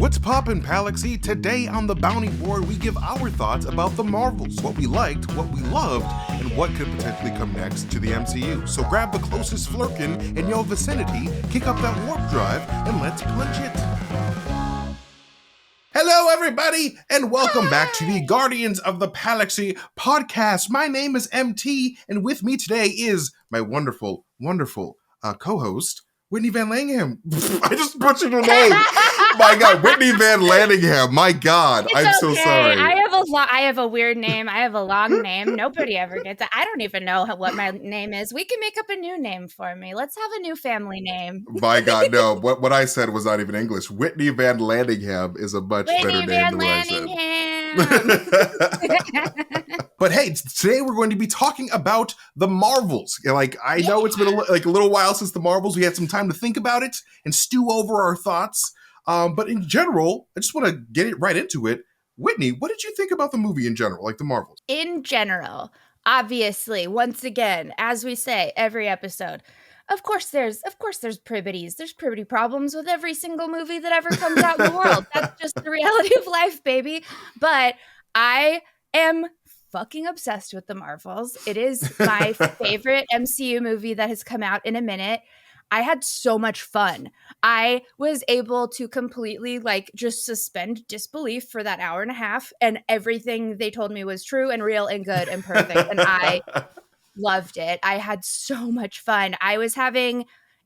What's poppin', Palaxy? Today on the Bounty Board, we give our thoughts about the Marvels, what we liked, what we loved, and what could potentially come next to the MCU. So grab the closest flirkin in your vicinity, kick up that warp drive, and let's plunge it. Hello, everybody, and welcome back to the Guardians of the Palaxy podcast. My name is MT, and with me today is my wonderful co-host, Whitney Van Laningham. I just butchered her name. My God, Whitney Van Laningham. My God, I'm so sorry. I have a weird name. I have a long name. Nobody ever gets it. I don't even know what my name is. We can make up a new name for me. Let's have a new family name. My God, no. What I said was not even English. Whitney Van Laningham is a much better name than what I said. But hey, today we're going to be talking about the Marvels. I know it's been a little while since the Marvels. We had some time to think about it and stew over our thoughts. But in general, I just want to get it right into it. Whitney, what did you think about the movie in general, like the Marvels? In general, obviously, once again, as we say every episode, of course there's privities. There's privity problems with every single movie that ever comes out in the world. That's just the reality of life, baby. But I am fucking obsessed with the Marvels. It is my favorite MCU movie that has come out in a minute. I had so much fun. I was able to completely just suspend disbelief for that hour and a half, and everything they told me was true and real and good and perfect. And I loved it. I had so much fun.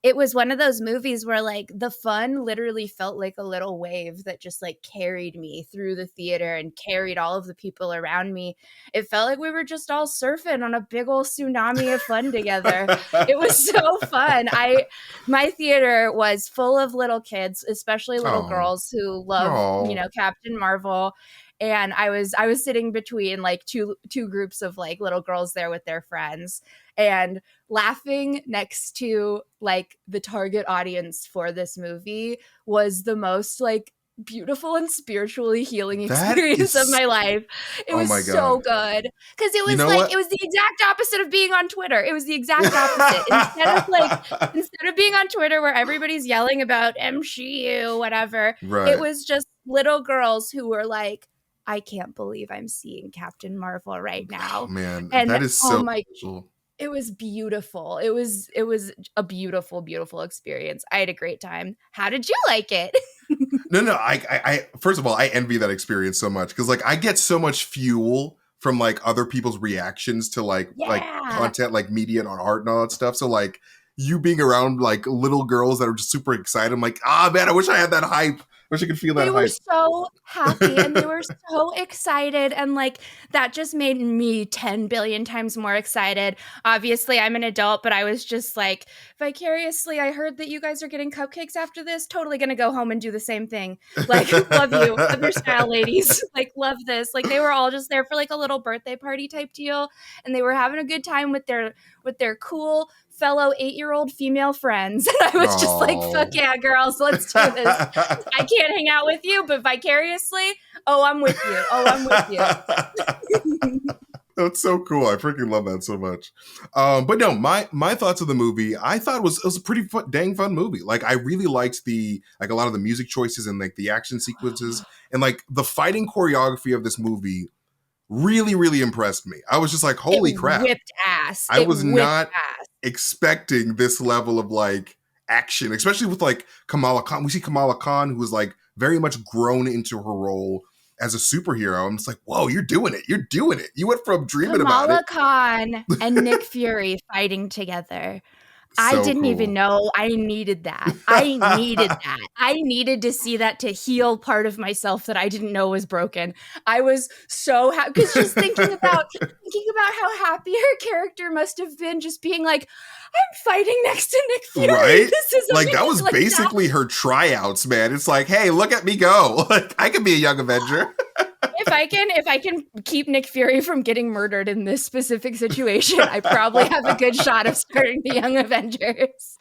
It was one of those movies where the fun literally felt like a little wave that just carried me through the theater and carried all of the people around me. It felt like we were just all surfing on a big old tsunami of fun together. It was so fun. My theater was full of little kids, especially little girls who love, Captain Marvel. And I was sitting between two groups of little girls there with their friends and laughing next to the target audience for this movie was the most beautiful and spiritually healing experience of my life. It was so good because it was it was the exact opposite of being on Twitter. It was the exact opposite. Instead of being on Twitter where everybody's yelling about MCU, whatever, It was just little girls who were I can't believe I'm seeing Captain Marvel right now. Oh, man, and that is so cool. It was beautiful. It was a beautiful, beautiful experience. I had a great time. How did you like it? No. I first of all, I envy that experience so much because I get so much fuel from other people's reactions to content, media and art and all that stuff. So you being around little girls that are just super excited, I'm man, I wish I had that hype. Wish I could feel that. They were so happy and they were so excited, and that just made me 10 billion times more excited. Obviously, I'm an adult, but I was just vicariously, I heard that you guys are getting cupcakes after this. Totally gonna go home and do the same thing. Love you, love your style, ladies. Love this. They were all just there for a little birthday party type deal, and they were having a good time with their cool fellow 8-year-old female friends. And I was just fuck yeah, girls, let's do this. I can't hang out with you, but vicariously, I'm with you. That's so cool. I freaking love that so much. But no, my thoughts of the movie, I thought it was a pretty dang fun movie. I really liked a lot of the music choices and the action sequences and the fighting choreography of this movie really, really impressed me. I was just holy crap. Whipped ass. I was not expecting this level of action, especially with Kamala Khan. We see Kamala Khan, who was very much grown into her role as a superhero. I'm just whoa, you're doing it. You're doing it. You went from dreaming about it. Kamala Khan and Nick Fury fighting together. I didn't even know I needed that. I needed to see that to heal part of myself that I didn't know was broken. I was so happy because just thinking about how happy her character must have been, just being I'm fighting next to Nick Fury. Right? This is that was basically her tryouts, man. It's hey, look at me go. I can be a young Avenger. If I can keep Nick Fury from getting murdered in this specific situation, I probably have a good shot of starting the Young Avengers.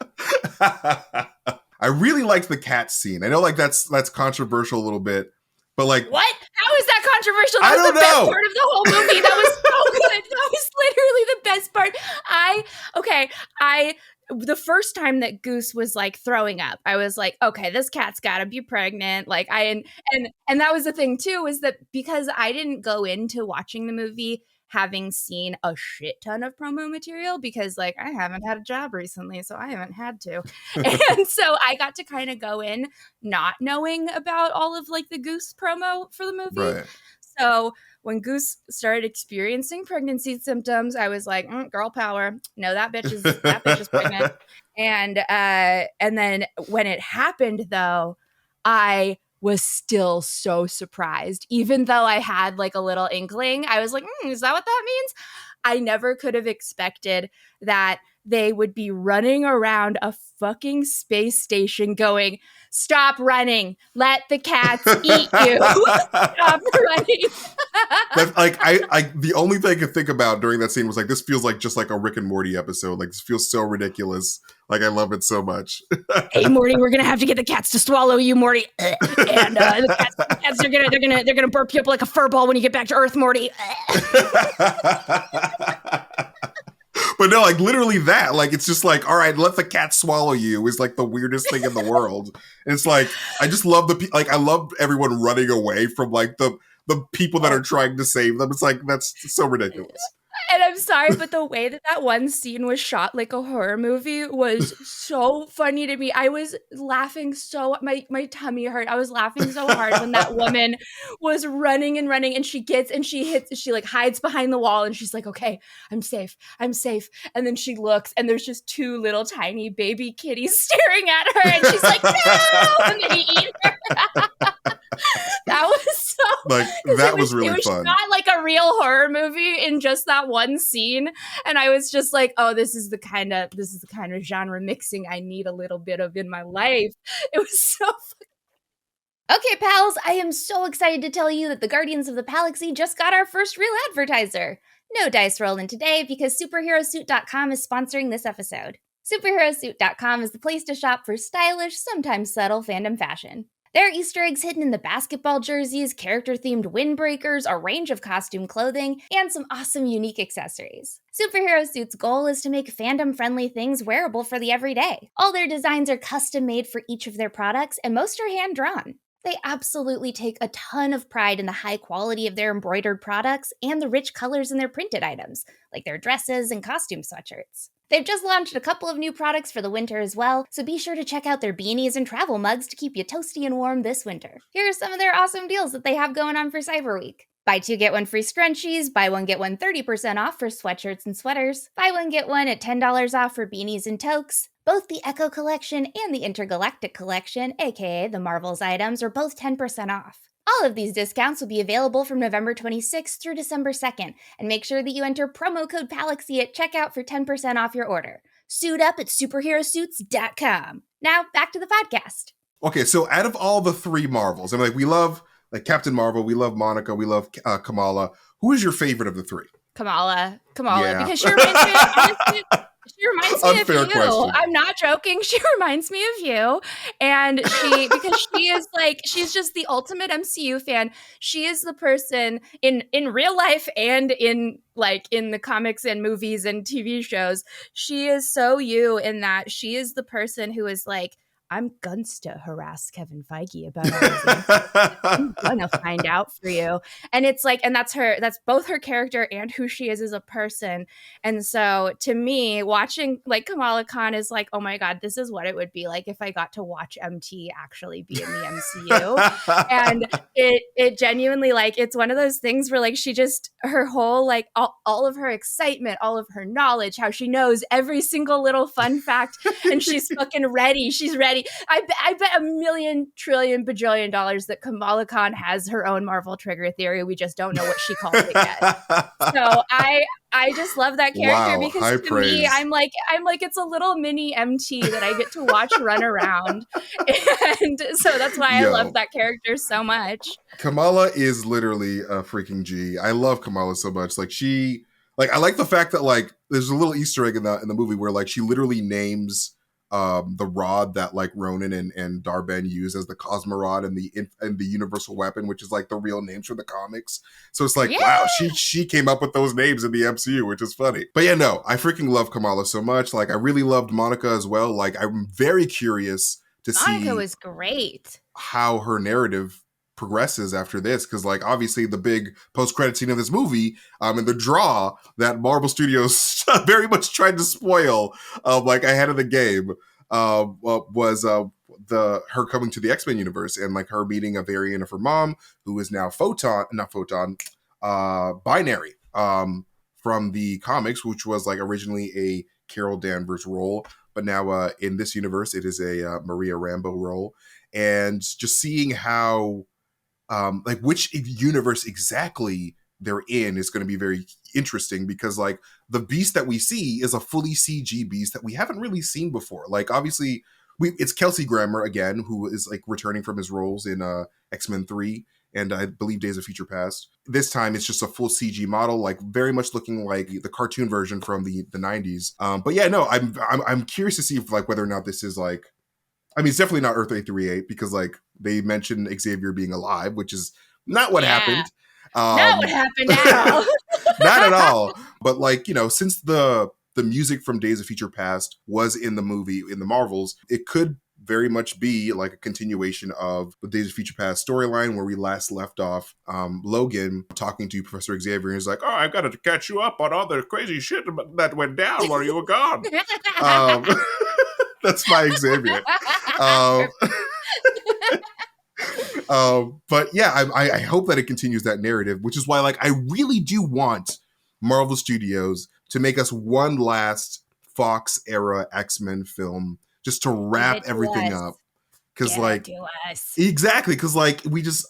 I really liked the cat scene. I know that's controversial a little bit, but what? How is that controversial? That was the best part of the whole movie. That was so good. That was literally the best part. the first time that Goose was like throwing up, I was like, okay, this cat's gotta be pregnant. Like and that was the thing too, is that because I didn't go into watching the movie having seen a shit ton of promo material, because like I haven't had a job recently, so I haven't had to. And so I got to kind of go in not knowing about all of like the Goose promo for the movie. Right. So when Goose started experiencing pregnancy symptoms, I was like, girl power. No, that bitch is pregnant. And then when it happened though, I was still so surprised. Even though I had like a little inkling, I was like, is that what that means? I never could have expected that they would be running around a fucking space station going, stop running, let the cats eat you. Stop running. That's like I the only thing I could think about during that scene was like, this feels like just like a Rick and Morty episode. Like, this feels so ridiculous. Like, I love it so much. Hey Morty, we're gonna have to get the cats to swallow you, Morty. And the cats are gonna burp you up like a fur ball when you get back to Earth, Morty. But no, like literally that. Like, it's just like, all right, let the cat swallow you is like the weirdest thing in the world. And it's like, I just love I love everyone running away from like the people that are trying to save them. It's like, that's so ridiculous. And I'm sorry, but the way that one scene was shot like a horror movie was so funny to me. I was laughing so my tummy hurt. I was laughing so hard when that woman was running and running, and she like hides behind the wall, and she's like, okay, I'm safe. And then she looks, and there's just two little tiny baby kitties staring at her, and she's like, no, and they eat her. That was so like, that was really fun. It was not like a real horror movie in just that one scene, and I was just like, oh, this is the kind of genre mixing I need a little bit of in my life. It was so fun. Okay, pals, I am so excited to tell you that the Guardians of the Palaxy just got our first real advertiser. No dice rolling today because superherosuit.com is sponsoring this episode. Superherosuit.com is the place to shop for stylish, sometimes subtle fandom fashion. There are Easter eggs hidden in the basketball jerseys, character-themed windbreakers, a range of costume clothing, and some awesome unique accessories. Superhero Suit's goal is to make fandom-friendly things wearable for the everyday. All their designs are custom-made for each of their products, and most are hand-drawn. They absolutely take a ton of pride in the high quality of their embroidered products and the rich colors in their printed items, like their dresses and costume sweatshirts. They've just launched a couple of new products for the winter as well, so be sure to check out their beanies and travel mugs to keep you toasty and warm this winter. Here are some of their awesome deals that they have going on for Cyber Week. Buy 2 get 1 free scrunchies, buy 1 get 1 30% off for sweatshirts and sweaters, buy 1 get 1 at $10 off for beanies and toques. Both the Echo Collection and the Intergalactic Collection, aka the Marvels items, are both 10% off. All of these discounts will be available from November 26th through December 2nd, and make sure that you enter promo code Palaxy at checkout for 10% off your order. Suit up at superherosuits.com. Now, back to the podcast. Okay, so out of all the 3 Marvels, I mean, like, we love like Captain Marvel, we love Monica, we love Kamala. Who is your favorite of the 3? Kamala, Yeah. because she reminds me honestly, she reminds me Unfair of you. question. I'm not joking. She reminds me of you. And because she is like, she's just the ultimate MCU fan. She is the person in real life and in the comics and movies and TV shows. She is so you in that she is the person who is like, I'm gunsta harass Kevin Feige about all of this. I'm gonna find out for you. And it's like, and that's both her character and who she is as a person. And so to me, watching like Kamala Khan is like, oh my God, this is what it would be like if I got to watch MT actually be in the MCU. And it genuinely, like, it's one of those things where like she just, her whole like all of her excitement, all of her knowledge, how she knows every single little fun fact, and she's fucking ready. She's ready. I bet $1 million trillion bajillion dollars that Kamala Khan has her own Marvel trigger theory. We just don't know what she calls it yet. So I just love that character. Wow, because to praise. me, I'm like it's a little mini MT that I get to watch run around, and so that's why I love that character so much. Kamala is literally a freaking G. I love Kamala so much. Like, I like the fact that like there's a little Easter egg in the movie where like she literally names the rod that like Ronan and Darben use as the Cosmorod and the Universal Weapon, which is like the real names for the comics. So it's like, Yeah. wow, she came up with those names in the MCU, which is funny. But yeah, no, I freaking love Kamala so much. Like I really loved Monica as well. Like I'm very curious to Monica see was great. how her narrative progresses after this, because like obviously the big post-credit scene of this movie and the draw that Marvel Studios very much tried to spoil like ahead of the game was the her coming to the X-Men universe and like her meeting a variant of her mom who is now binary from the comics, which was like originally a Carol Danvers role, but now in this universe it is a Maria Rambeau role. And just seeing how like which universe exactly they're in is going to be very interesting, because like the beast that we see is a fully CG beast that we haven't really seen before. Like obviously it's Kelsey Grammer again, who is like returning from his roles in X-Men 3 and I believe Days of Future Past. This time it's just a full CG model, like very much looking like the cartoon version from the 90s. But yeah, no, I'm curious to see if like whether or not this is like, I mean, it's definitely not Earth 838 because like they mentioned Xavier being alive, which is not what happened. Not what happened at all. Not at all. But like, you know, since the music from Days of Future Past was in the movie, in the Marvels, it could very much be like a continuation of the Days of Future Past storyline where we last left off Logan talking to Professor Xavier, and he's like, oh, I've got to catch you up on all the crazy shit that went down while you were gone. That's my Xavier. But yeah, I hope that it continues that narrative, which is why like I really do want Marvel Studios to make us one last Fox era X-Men film just to wrap everything up. Because like exactly, because like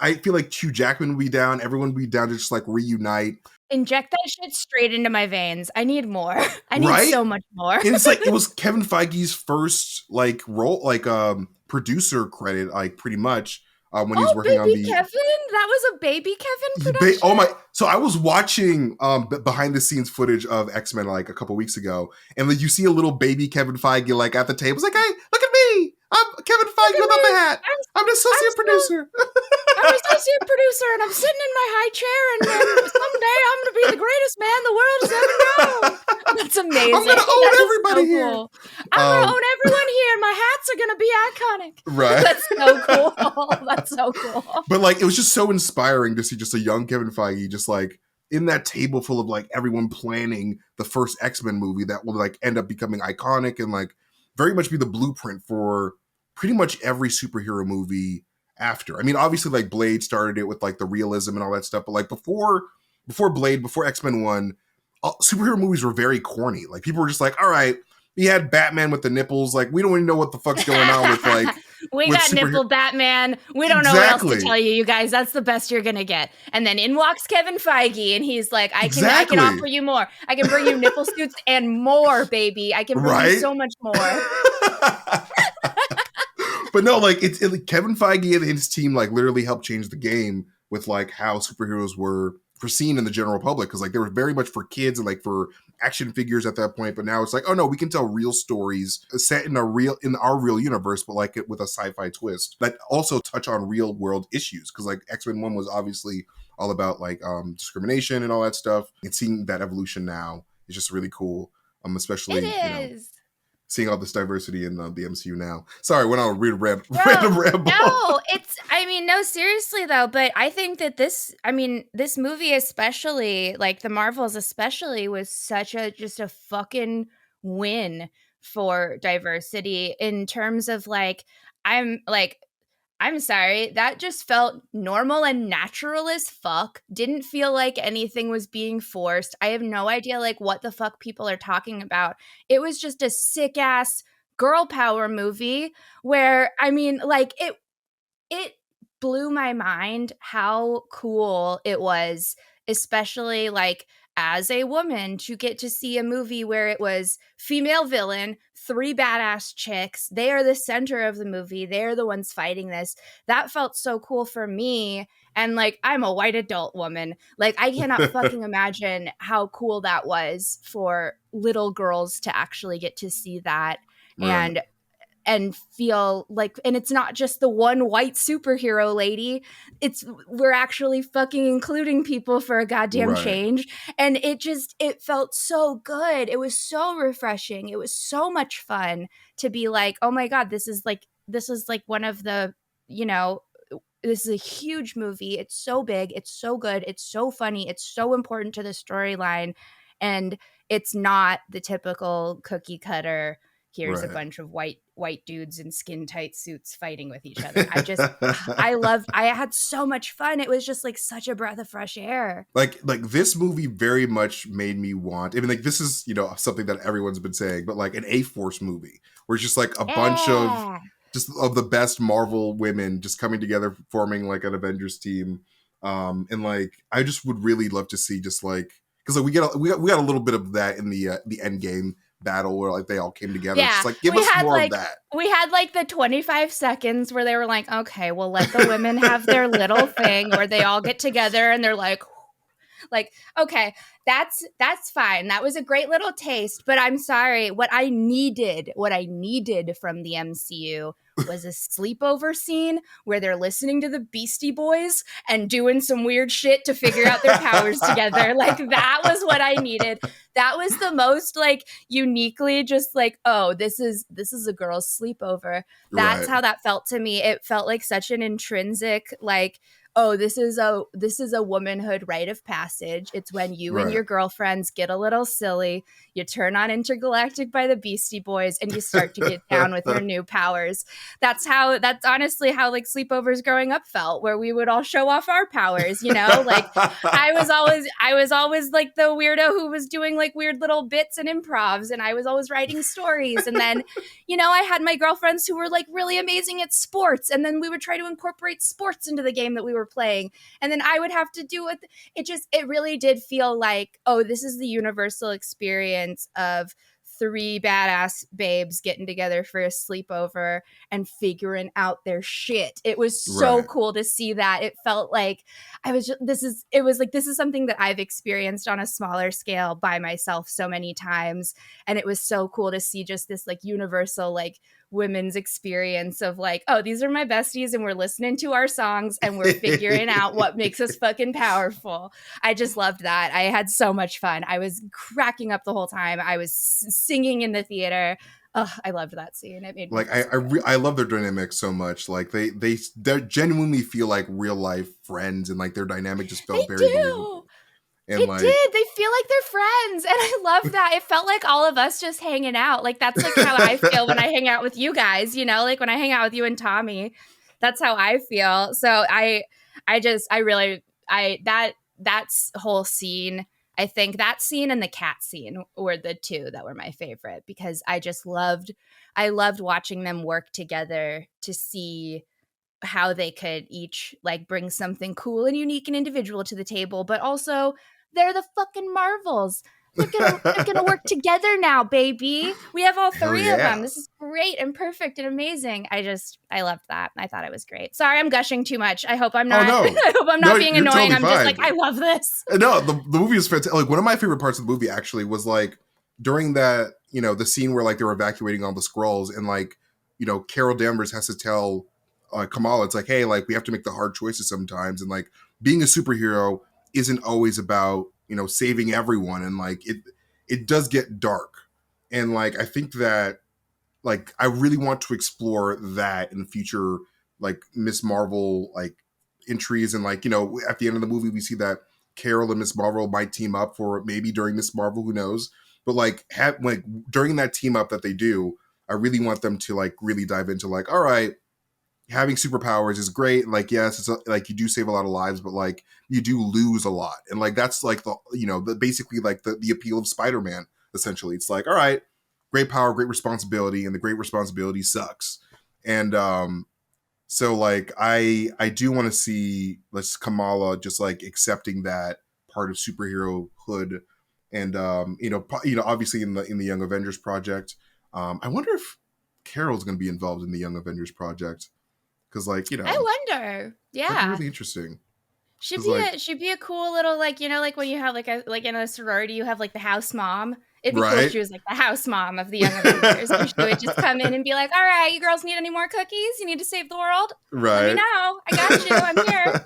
I feel like Hugh Jackman would be down, everyone would be down to just like reunite. Inject that shit straight into my veins. I need more. I need so much more. And it's like it was Kevin Feige's first like role, like producer credit, like pretty much when he was working on the Kevin. That was a baby Kevin production. Oh my! So I was watching behind the scenes footage of X-Men like a couple weeks ago, and like you see a little baby Kevin Feige like at the table. It's like, hey, look at me! I'm Kevin Feige without the hat. I'm an associate producer. I'm an associate producer, and I'm sitting in my high chair, and someday I'm going to be the greatest man the world has ever known. That's amazing. I'm going to own everybody here. Cool. I'm going to own everyone here, and my hats are going to be iconic. Right. That's so cool. That's so cool. But like, it was just so inspiring to see just a young Kevin Feige just like in that table full of like everyone planning the first X-Men movie that will like end up becoming iconic and like very much be the blueprint for pretty much every superhero movie after. I mean, obviously like Blade started it with like the realism and all that stuff, but like before Blade, before X-Men 1, superhero movies were very corny. Like people were just like, all right, we had Batman with the nipples. Like, we don't even know what the fuck's going on with like. We got nipple Batman. We don't know what else to tell you guys. That's the best you're gonna get. And then in walks Kevin Feige, and he's like, I can offer you more. I can bring you nipple suits and more, baby. I can bring you so much more. But no, like Kevin Feige and his team like literally helped change the game with like how superheroes were foreseen in the general public, because like they were very much for kids and like for action figures at that point, but now it's like, oh no, we can tell real stories set in our real universe, but like it with a sci-fi twist that also touch on real world issues, because like X-Men 1 was obviously all about like discrimination and all that stuff, and seeing that evolution now is just really cool, especially seeing all this diversity in the MCU now. Sorry, went on a random ramble. No, seriously though, but I think that this movie especially, like the Marvels especially, was such just a fucking win for diversity in terms of like, I'm sorry, that just felt normal and natural as fuck. Didn't feel like anything was being forced. I have no idea like what the fuck people are talking about. It was just a sick ass girl power movie where it blew my mind how cool it was, especially like as a woman, to get to see a movie where it was female villain, 3 badass chicks. They are the center of the movie. They're the ones fighting this. That felt so cool for me. And like, I'm a white adult woman. Like, I cannot fucking imagine how cool that was for little girls to actually get to see that. Right. And and feel like, and it's not just the one white superhero lady, we're actually fucking including people for a goddamn Right. change. And it felt so good. It was so refreshing. It was so much fun to be like, oh my God, this is like one of the, you know, this is a huge movie. It's so big. It's so good. It's so funny. It's so important to the storyline. And it's not the typical cookie cutter, here's a Right. bunch of white dudes in skin tight suits fighting with each other. I had so much fun. It was just like such a breath of fresh air. Like this movie very much made me want, I mean, like, this is, you know, something that everyone's been saying, but like an A-Force movie where it's just like a bunch of Yeah. just of the best Marvel women just coming together, forming like an Avengers team. And like I just would really love to see just like, because like we got a little bit of that in the end game battle where like they all came together. It's Yeah. just like, give us more of that. We had like the 25 seconds where they were like, okay, we'll let the women have their little thing where they all get together and they're like, okay, that's fine. That was a great little taste, but I'm sorry. What I needed from the MCU was a sleepover scene where they're listening to the Beastie Boys and doing some weird shit to figure out their powers together. Like, that was what I needed. That was the most like uniquely just like, oh, this is a girl's sleepover. That's Right. how that felt to me. It felt like such an intrinsic like, oh, this is a womanhood rite of passage. It's when you and Right. your girlfriends get a little silly, you turn on Intergalactic by the Beastie Boys, and you start to get down with your new powers. That's honestly how like sleepovers growing up felt, where we would all show off our powers, you know? Like I was always like the weirdo who was doing like weird little bits and improvs, and I was always writing stories. And then, you know, I had my girlfriends who were like really amazing at sports, and then we would try to incorporate sports into the game that we were playing, and then I would have to do it. It really did feel like, oh, this is the universal experience of three badass babes getting together for a sleepover and figuring out their shit. It was so Right. cool to see that. It felt like this is something that I've experienced on a smaller scale by myself so many times, and it was so cool to see just this like universal like women's experience of like, oh, these are my besties and we're listening to our songs and we're figuring out what makes us fucking powerful. I just loved that. I had so much fun. I was cracking up the whole time. I was singing in the theater. Oh, I loved that scene. It made me Like feel I love their dynamic so much. Like they genuinely feel like real life friends, and like their dynamic just felt They very believable. do. And It like, did. They feel like they're friends. And I love that. It felt like all of us just hanging out. Like, that's like how I feel when I hang out with you guys, you know, like when I hang out with you and Tommy, that's how I feel. So that's whole scene. I think that scene and the cat scene were the two that were my favorite, because I loved watching them work together to see how they could each like bring something cool and unique and individual to the table, but also they're the fucking Marvels. They're gonna work together now, baby. We have all hell three of yeah. them. This is great and perfect and amazing. I loved that. I thought it was great. Sorry, I'm gushing too much. I hope I'm not. No. I hope I'm No, not being you're annoying. totally I'm just fine. like, I love this. No, the movie is fantastic. Like, one of my favorite parts of the movie actually was like during that, you know, the scene where like they were evacuating all the Skrulls, and like, you know, Carol Danvers has to tell Kamala, it's like, hey, like we have to make the hard choices sometimes, and like being a superhero isn't always about, you know, saving everyone, and like it does get dark, and like I think that like I really want to explore that in future like Miss Marvel like entries, and like, you know, at the end of the movie we see that Carol and Miss Marvel might team up for maybe during Miss Marvel, who knows, but like during that team up that they do, I really want them to like really dive into like, all right, having superpowers is great, like yes, it's like you do save a lot of lives, but like you do lose a lot, and like that's like the, you know, the basically like the appeal of Spider-Man. Essentially, it's like, all right, great power, great responsibility, and the great responsibility sucks. And so like I do want to see let's Kamala just like accepting that part of superherohood, and you know, obviously in the Young Avengers project. I wonder if Carol's going to be involved in the Young Avengers project, because like, you I know, wonder. that'd be Yeah. really interesting. Should Because be like, a should be a cool little like, you know, like when you have like in a sorority you have like the house mom, It'd be cool if Right. she was like the house mom of the Young Avengers, where she would just come in and be like, all right, you girls need any more cookies? You need to save the world? Let me Right. know. I got you. I'm here.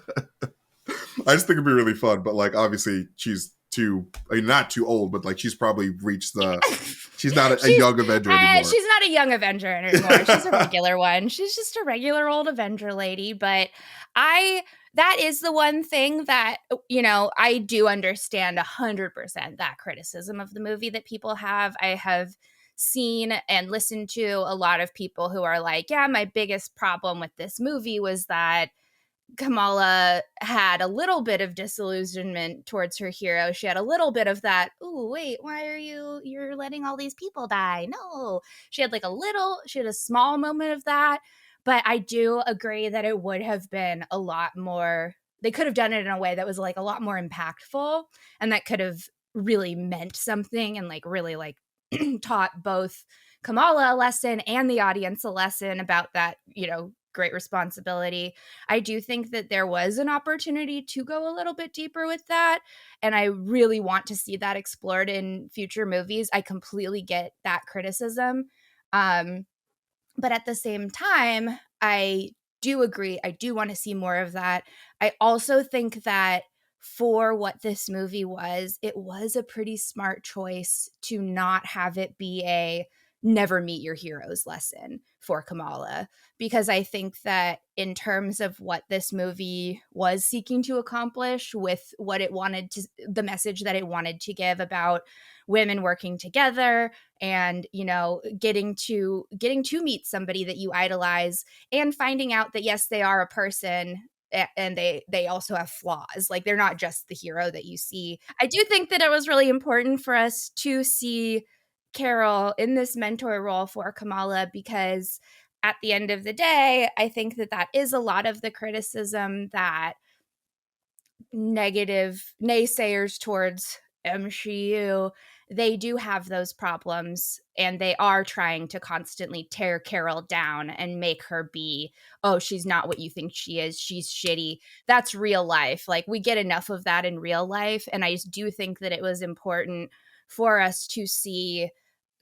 I just think it'd be really fun, but like obviously she's not too old, but like she's probably reached she's not a young Avenger anymore. She's not a young Avenger anymore. She's a regular one. She's just a regular old Avenger lady. But that is the one thing that, I do understand 100% that criticism of the movie that people have. I have seen and listened to a lot of people who are like, yeah, my biggest problem with this movie was that Kamala had a little bit of disillusionment towards her hero. She had a little bit of that, "Ooh, wait, why are you're letting all these people die?" No. She had a small moment of that, but I do agree that it would have been a lot more, they could have done it in a way that was like a lot more impactful, and that could have really meant something, and like really like taught both Kamala a lesson and the audience a lesson about that, great responsibility. I do think that there was an opportunity to go a little bit deeper with that, and I really want to see that explored in future movies. I completely get that criticism. But at the same time, I do agree. I do want to see more of that. I also think that for what this movie was, it was a pretty smart choice to not have it be a never meet your heroes lesson for Kamala, because I think that in terms of what this movie was seeking to accomplish with what it wanted to, the message that it wanted to give about women working together and, getting to meet somebody that you idolize and finding out that yes, they are a person, and they also have flaws. Like, they're not just the hero that you see. I do think that it was really important for us to see Carol in this mentor role for Kamala, because at the end of the day, I think that is a lot of the criticism that negative naysayers towards MCU, they do have those problems, and they are trying to constantly tear Carol down and make her be, oh, she's not what you think she is. She's shitty. That's real life. Like, we get enough of that in real life. And I just do think that it was important for us to see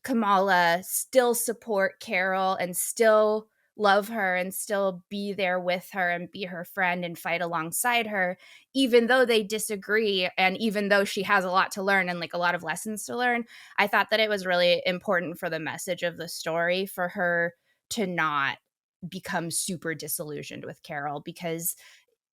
Kamala still support Carol and still love her and still be there with her and be her friend and fight alongside her, even though they disagree and even though she has a lot to learn and like a lot of lessons to learn. I thought that it was really important for the message of the story for her to not become super disillusioned with Carol, because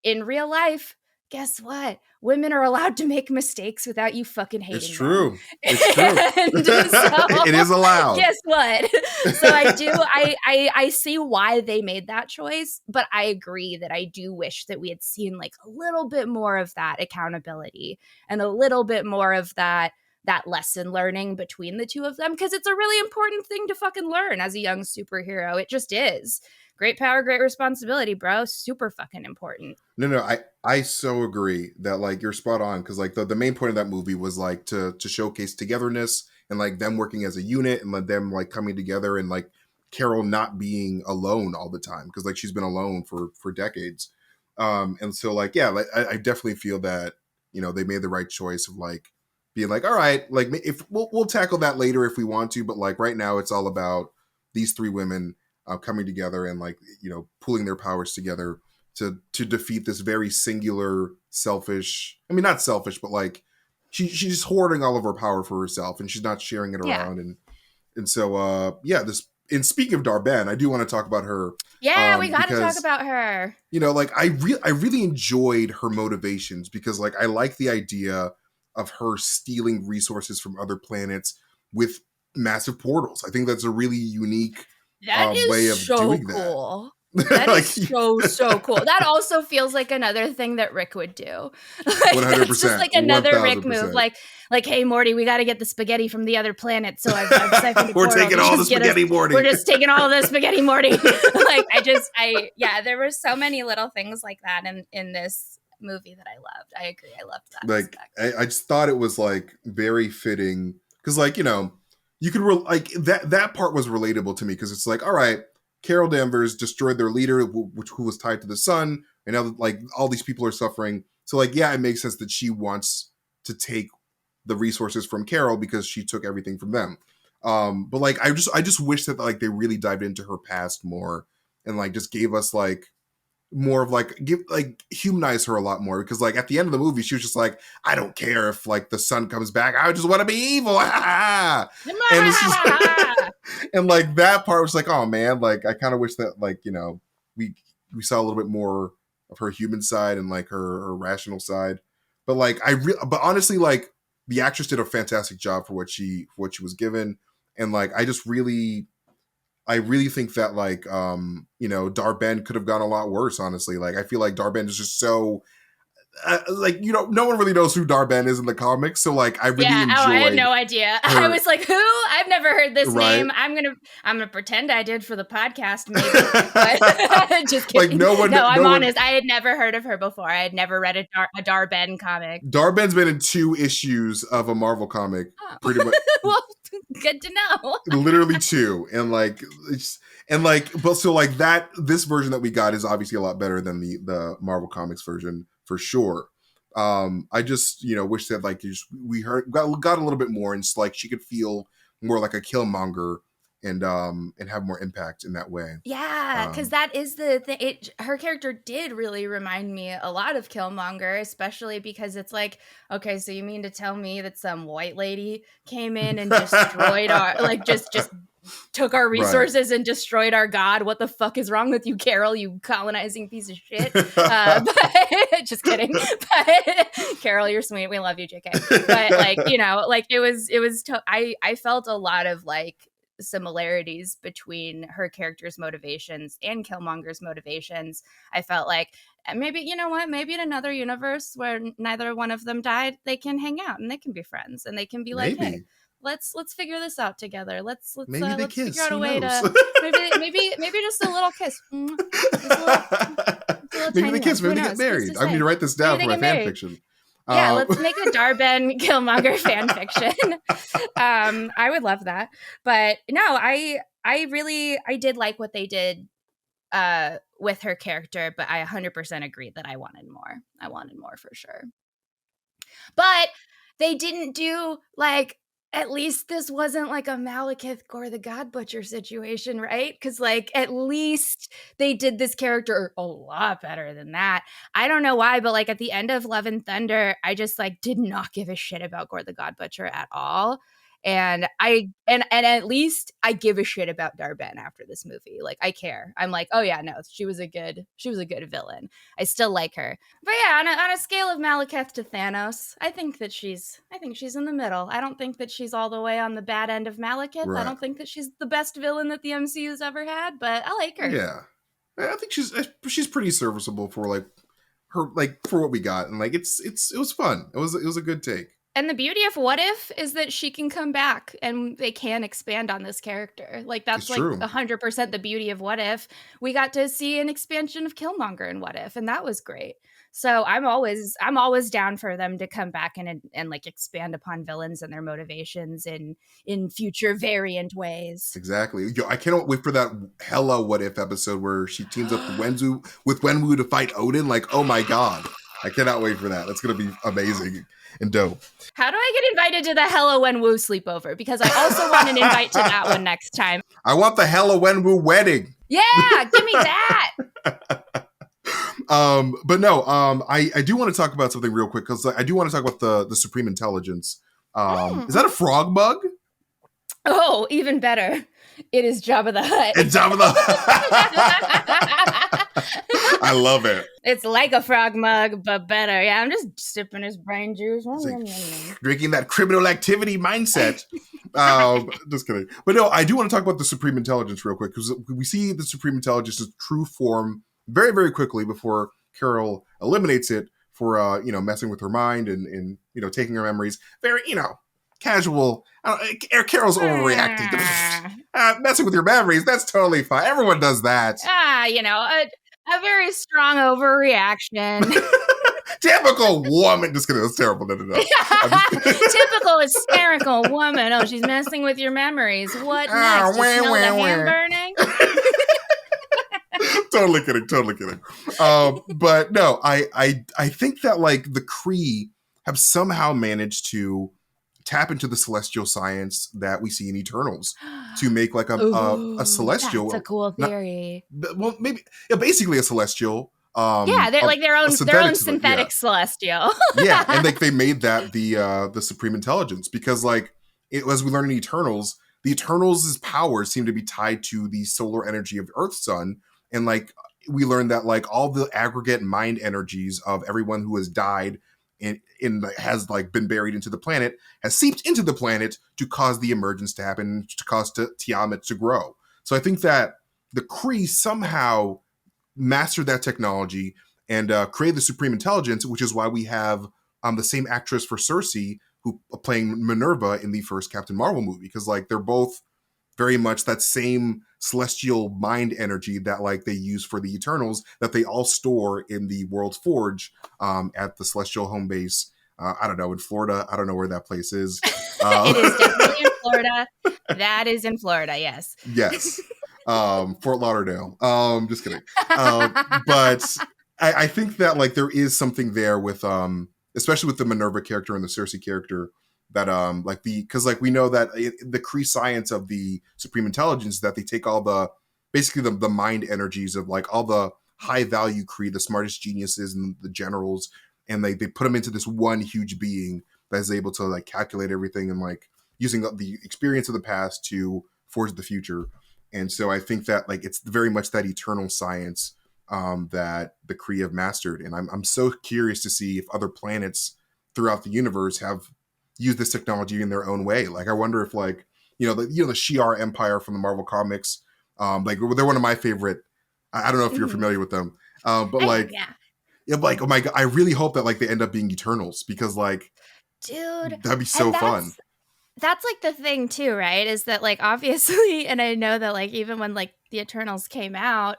in real life, guess what? Women are allowed to make mistakes without you fucking It's hating them. true. It's true. And so, it is allowed. Guess what? So I see why they made that choice, but I agree that I do wish that we had seen like a little bit more of that accountability and a little bit more of that lesson learning between the two of them, because it's a really important thing to fucking learn as a young superhero. It just is. Great power, great responsibility, bro. Super fucking important. No, I so agree that like you're spot on, because like the main point of that movie was like to showcase togetherness and like them working as a unit and like them like coming together, and like Carol not being alone all the time, because like she's been alone for decades. And so like yeah, like I definitely feel that they made the right choice of like being like, all right, like if we'll tackle that later if we want to, but like right now it's all about these three women coming together and like pulling their powers together to defeat this very singular, selfish. I mean, not selfish, but like she's hoarding all of her power for herself, and she's not sharing it around. And so yeah. This, and speaking of Darben, I do want to talk about her. Yeah, we got to talk about her. Like I really enjoyed her motivations, because like I like the idea of her stealing resources from other planets with massive portals. I think that's a really unique way of doing cool. that. That is so cool. That also feels like another thing that Rick would do. Like, 100%. That's just like another 1000%. Rick move. Like, hey, Morty, we got to get the spaghetti from the other planet. So I've siphoned a We're portal taking all the spaghetti, Morty. We're just taking all the spaghetti, Morty. There were so many little things like that in this movie that I loved. I agree. I loved that. Like, I just thought it was like very fitting, because like, you could like that part was relatable to me, because it's like, all right, Carol Danvers destroyed their leader, who was tied to the sun, and now like all these people are suffering. So like, yeah, it makes sense that she wants to take the resources from Carol because she took everything from them. But like I just wish that like they really dived into her past more and like just gave us like more of like humanize her a lot more, because like at the end of the movie she was just like, I don't care if like the sun comes back, I just want to be evil. And it's just and like that part was like, oh man, like I kind of wish that like, you know, we saw a little bit more of her human side and like her rational side. But like but honestly, like the actress did a fantastic job for what she was given. And like I really think that like you know, Dar-Ben could have gone a lot worse, honestly. Like I feel like Dar-Ben is just so like, you know, no one really knows who Dar-Ben is in the comics, so like I really enjoyed. I had no idea. I was like, who? I've never heard this name. I'm gonna pretend I did for the podcast, maybe. But just kidding. Like I'm honest. I had never heard of her before. I had never read a Dar-Ben comic. Dar-Ben's been in 2 issues of a Marvel comic, pretty much. Well, good to know. Literally 2, and like but so like that, this version that we got is obviously a lot better than the Marvel Comics version for sure. I just, you know, wish that like we got a little bit more, and like she could feel more like a Killmonger and have more impact in that way. Yeah, because that is the thing. Her character did really remind me a lot of Killmonger, especially because it's like, okay, so you mean to tell me that some white lady came in and destroyed our, like, just took our resources and destroyed our god? What the fuck is wrong with you, Carol, you colonizing piece of shit? But, just kidding. But Carol, you're sweet. We love you, JK. But like, you know, like I felt a lot of like similarities between her character's motivations and Killmonger's motivations. I felt like maybe, you know what, maybe in another universe where neither one of them died, they can hang out and they can be friends and they can be like, hey, let's figure this out together. Let's figure out a way to maybe just a little kiss. Maybe they kiss, maybe they get married. I need to write this down for my fan fiction. Yeah, let's make a Dar-Ben Killmonger fan fiction. I would love that. But no, I did like what they did with her character, but I 100% agreed that I wanted more. I wanted more for sure. But they didn't do like, at least this wasn't like a Malekith Gore the God Butcher situation, right? Because like at least they did this character a lot better than that. I don't know why, but like at the end of Love and Thunder, I just like did not give a shit about Gore the God Butcher at all. And at least I give a shit about Dar-Ben after this movie. Like I care. I'm like, oh yeah, no, she was a good villain. I still like her. But yeah, on a scale of Malekith to Thanos, I think she's in the middle. I don't think that she's all the way on the bad end of Malekith. Right. I don't think that she's the best villain that the MCU's ever had, but I like her. Yeah. I think she's pretty serviceable for like her, like for what we got, and like it was fun. It was a good take. And the beauty of What If is that she can come back and they can expand on this character. Like that's like 100% the beauty of What If. We got to see an expansion of Killmonger in What If, and that was great. So I'm always down for them to come back and like expand upon villains and their motivations in future variant ways. Exactly. Yo, I cannot wait for that hella What If episode where she teams up with Wenwu to fight Odin. Like, oh my god. I cannot wait for that. That's going to be amazing and dope. How do I get invited to the Hella Wenwu sleepover? Because I also want an invite to that one next time. I want the Hella Wenwu wedding. Yeah, give me that. But no, I do want to talk about something real quick, because I do want to talk about the Supreme Intelligence. Is that a frog bug? Oh, even better. It is Jabba the Hutt. It's Jabba the Hutt. I love it. It's like a frog mug, but better. Yeah, I'm just sipping his brain juice. Like drinking that criminal activity mindset. Just kidding. But no, I do want to talk about the Supreme Intelligence real quick, because we see the Supreme Intelligence's true form very, very quickly before Carol eliminates it for, messing with her mind and taking her memories. Very, casual. Carol's overreacting. Messing with your memories, that's totally fine. Everyone does that. A very strong overreaction. Typical woman. Just kidding. That's terrible. No. Typical hysterical woman. Oh, she's messing with your memories. What next? You smell the hand burning? Totally kidding. But no, I think that like the Kree have somehow managed to tap into the celestial science that we see in Eternals to make like a Ooh, that's a celestial, cool not theory. well maybe yeah, basically a celestial, Yeah, they're like a their own yeah. synthetic celestial. Yeah, and like they made that the supreme intelligence because like as we learn in Eternals, the Eternals' powers seem to be tied to the solar energy of Earth's sun, and like we learned that like all the aggregate mind energies of everyone who has died and has like been buried into the planet has seeped into the planet to cause the emergence to happen, to cause Tiamat to grow. So I think that the Kree somehow mastered that technology and created the supreme intelligence, which is why we have the same actress for Cersei who playing Minerva in the first Captain Marvel movie, because like they're both very much that same celestial mind energy that like they use for the Eternals that they all store in the World's Forge at the celestial home base. I don't know, in Florida. I don't know where that place is. It is definitely in Florida. That is in Florida, yes. Yes. Fort Lauderdale. Just kidding. But I think that like there is something there with especially with the Minerva character and the Cersei character that like because like we know that the Kree science of the Supreme Intelligence that they take all the basically the mind energies of like all the high value Kree, the smartest geniuses and the generals, and they put them into this one huge being that is able to like calculate everything and like using the experience of the past to forge the future. And so I think that like it's very much that eternal science that the Kree have mastered. And I'm so curious to see if other planets throughout the universe have used this technology in their own way. Like I wonder if like, the Shi'ar Empire from the Marvel comics, like they're one of my favorite. I don't know if you're familiar with them, but like, yeah, like, oh my God, I really hope that like they end up being Eternals because like, dude, that'd be so fun. That's like the thing too, right? Is that like obviously, and I know that like even when like the Eternals came out,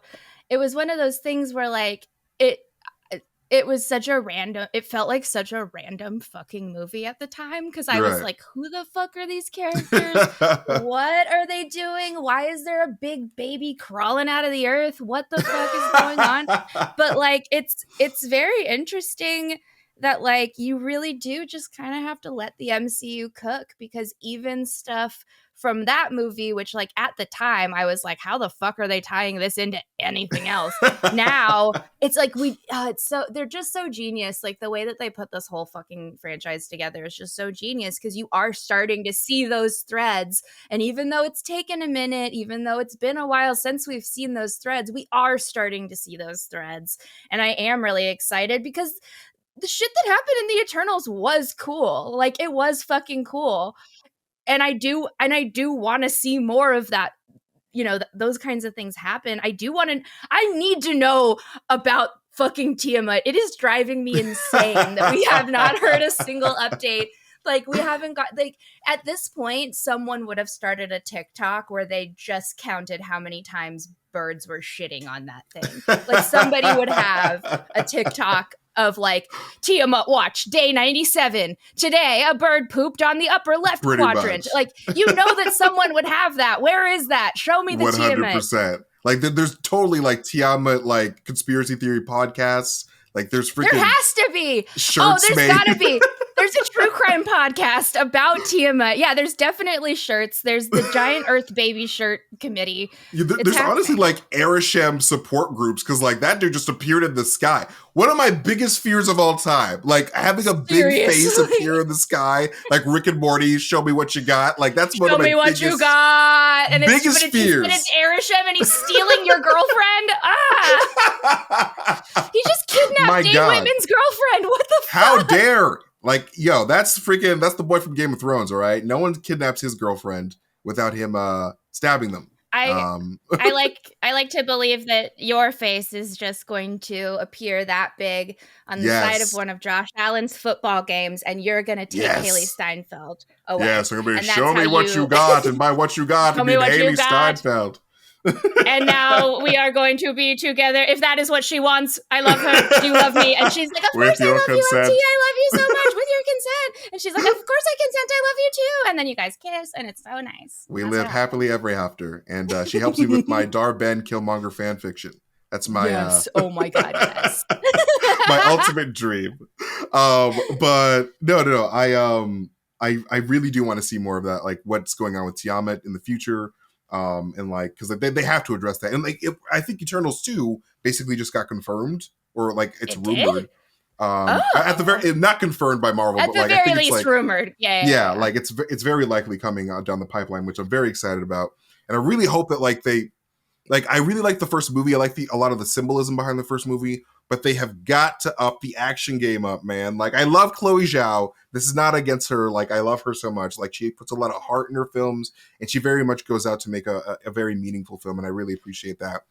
it was one of those things where like it was such a random, it felt like such a random fucking movie at the time because I was like, who the fuck are these characters? What are they doing? Why is there a big baby crawling out of the earth? What the fuck is going on? But like it's very interesting that like you really do just kind of have to let the MCU cook, because even stuff from that movie, which like at the time I was like, how the fuck are they tying this into anything else? Now it's like it's so, they're just so genius. Like the way that they put this whole fucking franchise together is just so genius, because you are starting to see those threads. And even though it's taken a minute, even though it's been a while since we've seen those threads, we are starting to see those threads. And I am really excited because the shit that happened in the Eternals was cool. Like it was fucking cool. And I do want to see more of that. Those kinds of things happen. I need to know about fucking Tiamat. It is driving me insane that we have not heard a single update. Like we haven't got, like at this point, someone would have started a TikTok where they just counted how many times birds were shitting on that thing. Like somebody would have a TikTok of like, Tiamat watch day 97. Today, a bird pooped on the upper left quadrant. Much. Like, that someone would have that. Where is that? Show me the 100%. Tiamat. 100%. Like, there's totally like Tiamat, like conspiracy theory podcasts. Like, there's freaking. There has to be. Shirts there's gotta be. There's a true crime podcast about Tiamat. Yeah, there's definitely shirts. There's the Giant Earth Baby shirt committee. Yeah, there's honestly like Arishem support groups because like that dude just appeared in the sky. One of my biggest fears of all time, like having a big face appear in the sky, like Rick and Morty. Show me what you got. Like that's one of my biggest, you got. And biggest fears. It's Arishem and he's stealing your girlfriend. He just kidnapped Dave Whitman's girlfriend. What the fuck? How dare? Like, yo, that's the boy from Game of Thrones, all right? No one kidnaps his girlfriend without him stabbing them. I like to believe that your face is just going to appear that big on the side of one of Josh Allen's football games, and you're going to take Haley Steinfeld away. Yeah, so you're show me what you got, and by what you got, I mean Haley Steinfeld. And now we are going to be together. If that is what she wants, I love her. Do you love me? And she's like, of course I love you, MT. I love you so much with your consent. And she's like, of course I consent. I love you too. And then you guys kiss, and it's so nice. We live happily ever after. And she helps me with my Dar-Ben Killmonger fan fiction. That's my oh my God, yes. my ultimate dream. But no. I really do want to see more of that, like what's going on with Tiamat in the future. And like, because they have to address that. And like, I think Eternals 2 basically just got confirmed, or like it's It rumored. did? Oh. At the very, not confirmed by Marvel, At but the like, I very think it's least like, rumored. yeah, like it's very likely coming down the pipeline, which I'm very excited about. And I really hope that like I really like the first movie. I like a lot of the symbolism behind the first movie, but they have got to up the action game up, man. Like, I love Chloe Zhao. This is not against her. Like, I love her so much. Like, she puts a lot of heart in her films, and she very much goes out to make a very meaningful film, and I really appreciate that.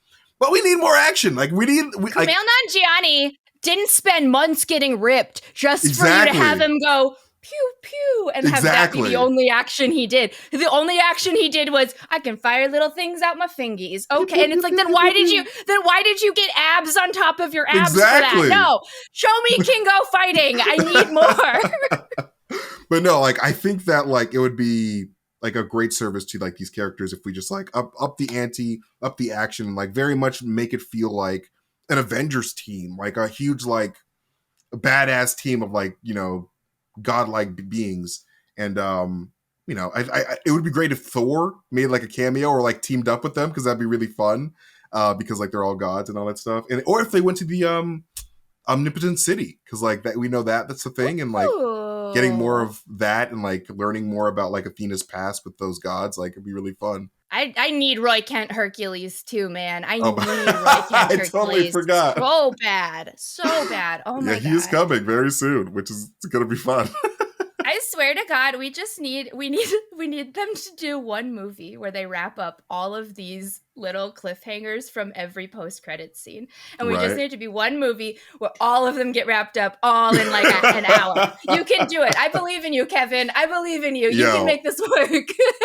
But we need more action. Like, Kumail Nanjiani didn't spend months getting ripped just for you to have him go pew pew and have that be the only action he did. The only action he did was, I can fire little things out my fingies. Okay, and it's like, then why did you get abs on top of your abs for that? No, show me Kingo fighting. I need more. But no, like, I think that like it would be like a great service to like these characters if we just like up the ante, up the action, and like very much make it feel like an Avengers team, like a huge like badass team of like, you know, godlike beings. And you know, I it would be great if Thor made like a cameo or like teamed up with them, because that'd be really fun, because like they're all gods and all that stuff. And or if they went to the Omnipotent City, because like that, we know that that's the thing. And like getting more of that and like learning more about like Athena's past with those gods, like it'd be really fun. I need Roy Kent Hercules too, man. I need Roy Kent Hercules. I totally forgot. So bad. Oh my God. He is coming very soon, which is going to be fun. I swear to God, we need them to do one movie where they wrap up all of these little cliffhangers from every post-credits scene. And we just need to be one movie where all of them get wrapped up all in like an hour. You can do it. I believe in you, Kevin. I believe in you. You can make this work.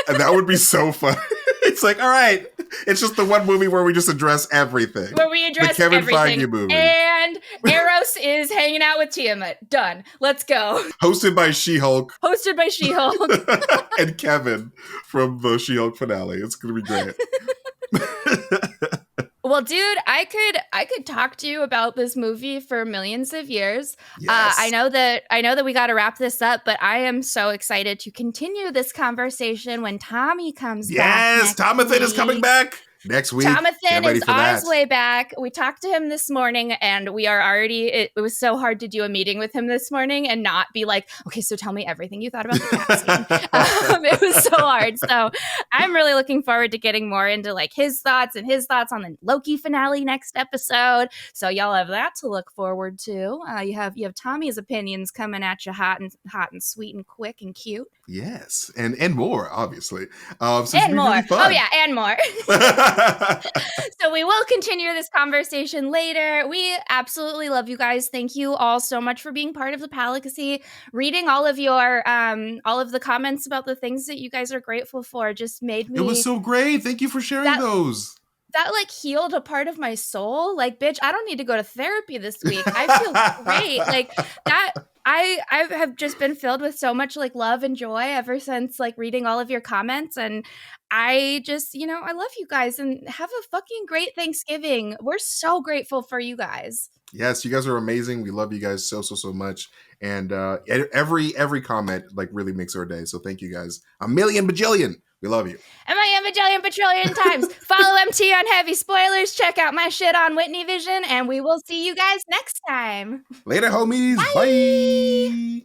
And that would be so fun. It's like, all right, it's just the one movie where we just address everything. Where we address the Kevin everything. Feige movie. And Eros is hanging out with Tiamat. Done. Let's go. Hosted by She-Hulk. And Kevin from the She-Hulk finale. It's going to be great. Well, dude, I could talk to you about this movie for millions of years. Yes. I know that we got to wrap this up, but I am so excited to continue this conversation when Tommy comes back. Yes, Tomathan is coming back next week. Tomathan is on his way back. We talked to him this morning, and we are already. It was so hard to do a meeting with him this morning and not be like, okay, so tell me everything you thought about the cat scene. It was so hard. So I'm really looking forward to getting more into like his thoughts on the Loki finale next episode. So y'all have that to look forward to. You have Tommy's opinions coming at you hot and sweet and quick and cute. Yes, and more obviously. And more. Really fun. Oh yeah, and more. So we will continue this conversation later. We absolutely love you guys. Thank you all so much for being part of the Palaxy. Reading all of your all of the comments about the things that you guys are grateful for just made me. It was so great. Thank you for sharing those. That like healed a part of my soul. Like, bitch, I don't need to go to therapy this week. I feel great. Like that. I have just been filled with so much like love and joy ever since like reading all of your comments. And I just, I love you guys, and have a fucking great Thanksgiving. We're so grateful for you guys. Yes, you guys are amazing. We love you guys so much. And every comment like really makes our day. So thank you guys. A million bajillion. We love you. And I am a bajillion patrillion times. Follow MT on Heavy Spoilers. Check out my shit on Whitney Vision. And we will see you guys next time. Later, homies. Bye. Bye.